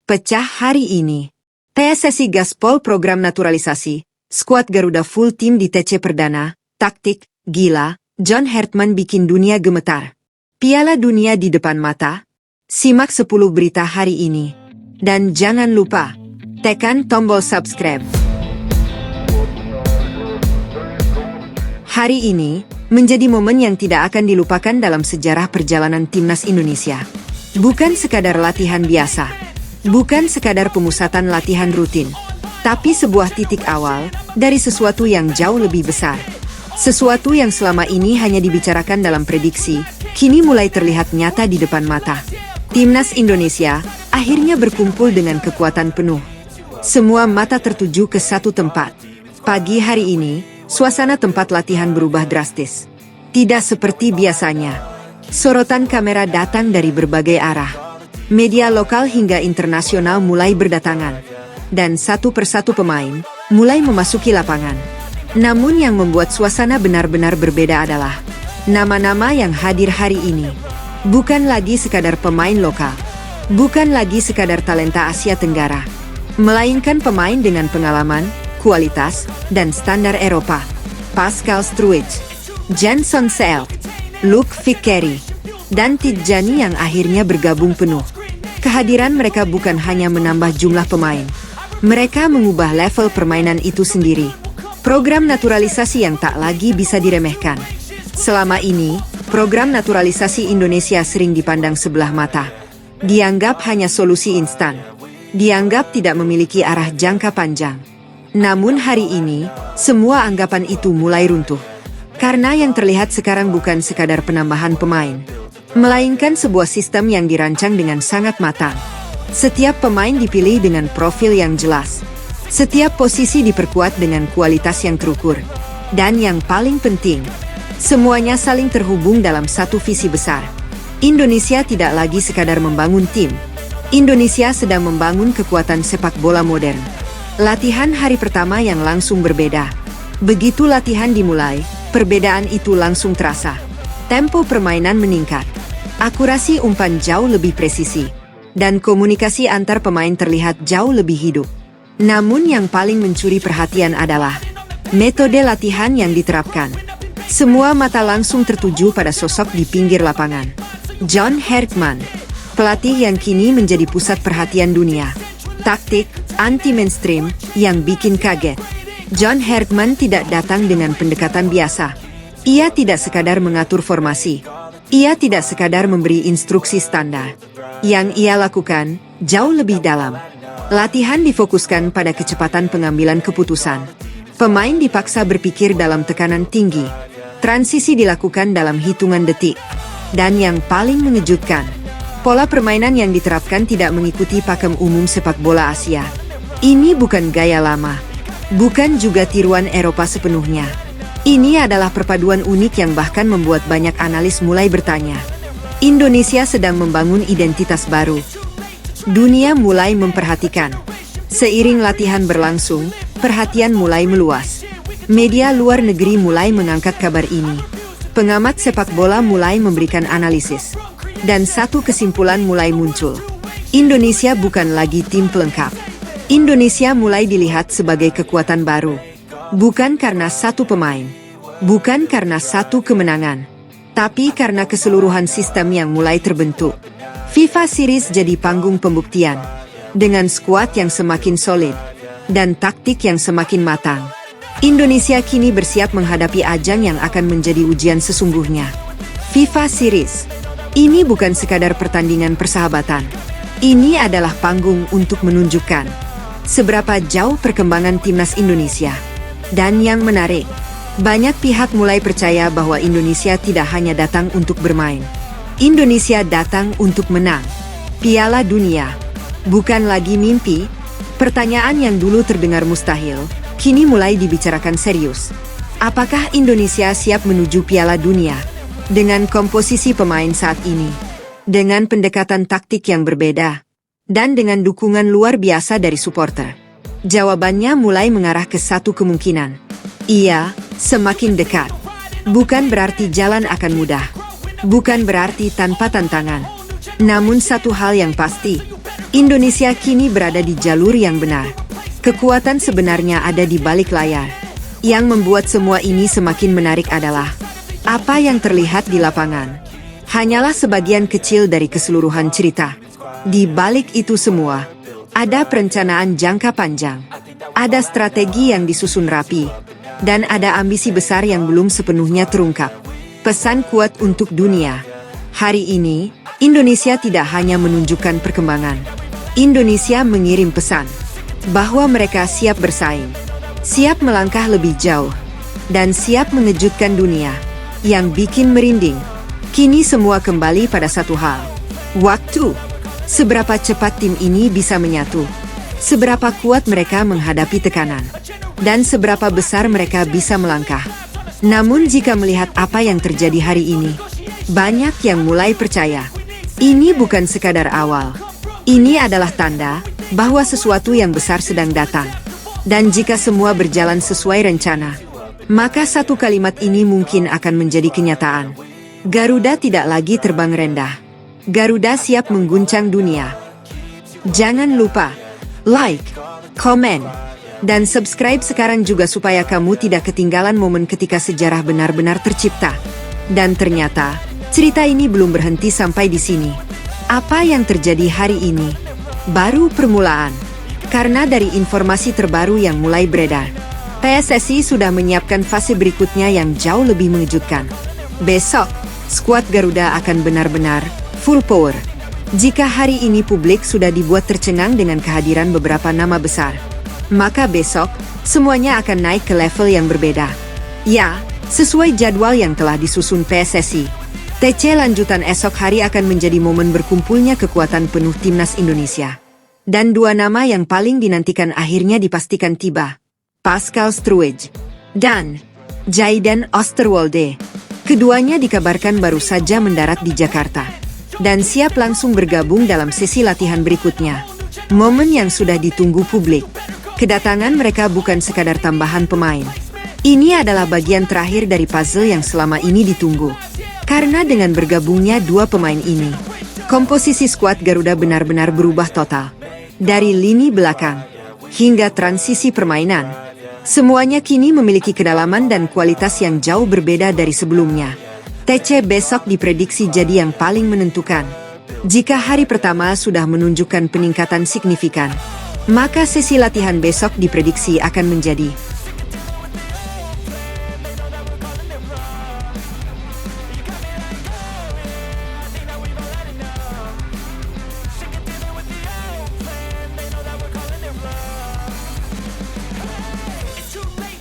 Pecah hari ini. TSSI gaspol program naturalisasi. Skuad Garuda full tim di TC Perdana. Taktik, gila, John Hartman bikin dunia gemetar. Piala Dunia di depan mata. Simak 10 berita hari ini. Dan jangan lupa, tekan tombol subscribe. Hari ini menjadi momen yang tidak akan dilupakan dalam sejarah perjalanan timnas Indonesia. Bukan sekadar latihan biasa. Bukan sekadar pemusatan latihan rutin, tapi sebuah titik awal dari sesuatu yang jauh lebih besar. Sesuatu yang selama ini hanya dibicarakan dalam prediksi, kini mulai terlihat nyata di depan mata. Timnas Indonesia akhirnya berkumpul dengan kekuatan penuh. Semua mata tertuju ke satu tempat. Pagi hari ini, suasana tempat latihan berubah drastis. Tidak seperti biasanya. Sorotan kamera datang dari berbagai arah. Media lokal hingga internasional mulai berdatangan. Dan satu persatu pemain mulai memasuki lapangan. Namun yang membuat suasana benar-benar berbeda adalah nama-nama yang hadir hari ini. Bukan lagi sekadar pemain lokal. Bukan lagi sekadar talenta Asia Tenggara. Melainkan pemain dengan pengalaman, kualitas, dan standar Eropa. Pascal Struijk, Jenson Seelt, Luke Vickery, dan Tidjani yang akhirnya bergabung penuh. Kehadiran mereka bukan hanya menambah jumlah pemain. Mereka mengubah level permainan itu sendiri. Program naturalisasi yang tak lagi bisa diremehkan. Selama ini, program naturalisasi Indonesia sering dipandang sebelah mata. Dianggap hanya solusi instan. Dianggap tidak memiliki arah jangka panjang. Namun hari ini, semua anggapan itu mulai runtuh. Karena yang terlihat sekarang bukan sekadar penambahan pemain, melainkan sebuah sistem yang dirancang dengan sangat matang. Setiap pemain dipilih dengan profil yang jelas. Setiap posisi diperkuat dengan kualitas yang terukur. Dan yang paling penting, semuanya saling terhubung dalam satu visi besar. Indonesia tidak lagi sekadar membangun tim. Indonesia sedang membangun kekuatan sepak bola modern. Latihan hari pertama yang langsung berbeda. Begitu latihan dimulai, perbedaan itu langsung terasa. Tempo permainan meningkat. Akurasi umpan jauh lebih presisi. Dan komunikasi antar pemain terlihat jauh lebih hidup. Namun yang paling mencuri perhatian adalah metode latihan yang diterapkan. Semua mata langsung tertuju pada sosok di pinggir lapangan. John Hartman, pelatih yang kini menjadi pusat perhatian dunia. Taktik anti-mainstream yang bikin kaget. John Hartman tidak datang dengan pendekatan biasa. Ia tidak sekadar mengatur formasi. Ia tidak sekadar memberi instruksi standar. Yang ia lakukan jauh lebih dalam. Latihan difokuskan pada kecepatan pengambilan keputusan. Pemain dipaksa berpikir dalam tekanan tinggi. Transisi dilakukan dalam hitungan detik. Dan yang paling mengejutkan, pola permainan yang diterapkan tidak mengikuti pakem umum sepak bola Asia. Ini bukan gaya lama. Bukan juga tiruan Eropa sepenuhnya. Ini adalah perpaduan unik yang bahkan membuat banyak analis mulai bertanya. Indonesia sedang membangun identitas baru. Dunia mulai memperhatikan. Seiring latihan berlangsung, perhatian mulai meluas. Media luar negeri mulai mengangkat kabar ini. Pengamat sepak bola mulai memberikan analisis. Dan satu kesimpulan mulai muncul. Indonesia bukan lagi tim pelengkap. Indonesia mulai dilihat sebagai kekuatan baru. Bukan karena satu pemain. Bukan karena satu kemenangan. Tapi karena keseluruhan sistem yang mulai terbentuk. FIFA Series jadi panggung pembuktian. Dengan skuad yang semakin solid. Dan taktik yang semakin matang. Indonesia kini bersiap menghadapi ajang yang akan menjadi ujian sesungguhnya. FIFA Series. Ini bukan sekadar pertandingan persahabatan. Ini adalah panggung untuk menunjukkan seberapa jauh perkembangan timnas Indonesia. Dan yang menarik, banyak pihak mulai percaya bahwa Indonesia tidak hanya datang untuk bermain. Indonesia datang untuk menang. Piala Dunia. Bukan lagi mimpi. Pertanyaan yang dulu terdengar mustahil, kini mulai dibicarakan serius. Apakah Indonesia siap menuju Piala Dunia? Dengan komposisi pemain saat ini. Dengan pendekatan taktik yang berbeda. Dan dengan dukungan luar biasa dari supporter. Jawabannya mulai mengarah ke satu kemungkinan. Iya, semakin dekat. Bukan berarti jalan akan mudah. Bukan berarti tanpa tantangan. Namun satu hal yang pasti, Indonesia kini berada di jalur yang benar. Kekuatan sebenarnya ada di balik layar. Yang membuat semua ini semakin menarik adalah apa yang terlihat di lapangan. Hanyalah sebagian kecil dari keseluruhan cerita. Di balik itu semua, ada perencanaan jangka panjang. Ada strategi yang disusun rapi. Dan ada ambisi besar yang belum sepenuhnya terungkap. Pesan kuat untuk dunia. Hari ini, Indonesia tidak hanya menunjukkan perkembangan. Indonesia mengirim pesan bahwa mereka siap bersaing, siap melangkah lebih jauh, dan siap mengejutkan dunia. Yang bikin merinding, kini semua kembali pada satu hal. Waktu. Seberapa cepat tim ini bisa menyatu. Seberapa kuat mereka menghadapi tekanan. Dan seberapa besar mereka bisa melangkah. Namun jika melihat apa yang terjadi hari ini, banyak yang mulai percaya. Ini bukan sekadar awal. Ini adalah tanda bahwa sesuatu yang besar sedang datang. Dan jika semua berjalan sesuai rencana, maka satu kalimat ini mungkin akan menjadi kenyataan. Garuda tidak lagi terbang rendah. Garuda siap mengguncang dunia. Jangan lupa like, komen, dan subscribe sekarang juga supaya kamu tidak ketinggalan momen ketika sejarah benar-benar tercipta. Dan ternyata, cerita ini belum berhenti sampai di sini. Apa yang terjadi hari ini baru permulaan. Karena dari informasi terbaru yang mulai beredar, PSSI sudah menyiapkan fase berikutnya yang jauh lebih mengejutkan. Besok, skuad Garuda akan benar-benar full power. Jika hari ini publik sudah dibuat tercengang dengan kehadiran beberapa nama besar, maka besok, semuanya akan naik ke level yang berbeda. Ya, sesuai jadwal yang telah disusun PSSI. TC lanjutan esok hari akan menjadi momen berkumpulnya kekuatan penuh timnas Indonesia. Dan dua nama yang paling dinantikan akhirnya dipastikan tiba. Pascal Struij dan Jayden Oosterwolde. Keduanya dikabarkan baru saja mendarat di Jakarta. Dan siap langsung bergabung dalam sesi latihan berikutnya. Momen yang sudah ditunggu publik. Kedatangan mereka bukan sekadar tambahan pemain. Ini adalah bagian terakhir dari puzzle yang selama ini ditunggu. Karena dengan bergabungnya dua pemain ini, komposisi skuad Garuda benar-benar berubah total. Dari lini belakang hingga transisi permainan, semuanya kini memiliki kedalaman dan kualitas yang jauh berbeda dari sebelumnya. TC besok diprediksi jadi yang paling menentukan. Jika hari pertama sudah menunjukkan peningkatan signifikan, maka sesi latihan besok diprediksi akan menjadi